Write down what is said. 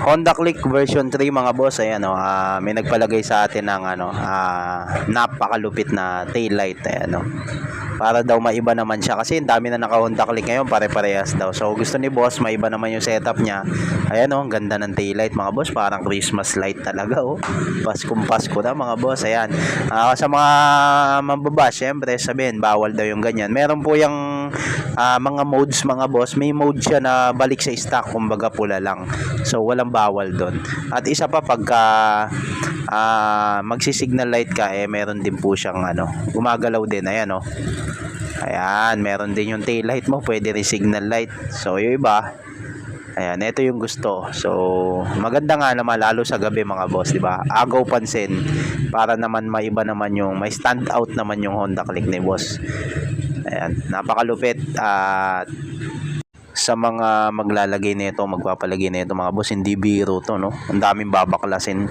Honda Click version 3 mga boss. Ayan may nagpalagay sa atin ng napakalupit na tail light. Ayan para daw maiba naman siya kasi ang dami na naka Honda Click ngayon, pare-parehas daw. So gusto ni boss maiba naman yung setup niya. Ayan ang ganda ng tail light mga boss, parang Christmas light talaga Paskong Pasko na mga boss. Ayan sa mga mababa, syempre sabihin bawal daw yung ganyan. Meron po yung mga modes mga boss, may mode siya na balik sa stock, kumbaga pula lang. So walang bawal doon. At isa pa pagka magsi-signal light ka meron din po siyang gumagalaw din. Ayan ayan, meron din yung tail light mo, pwede rin signal light. So yung iba, ayan, ito yung gusto. So maganda nga naman lalo sa gabi mga boss, di ba? Agaw pansin para naman maiba naman yung may stand out naman yung Honda Click ni boss. Ayan, napakalupit. At sa mga maglalagay nito, magpapalagay nito mga boss, hindi biro to, no? Ang daming babaklasin.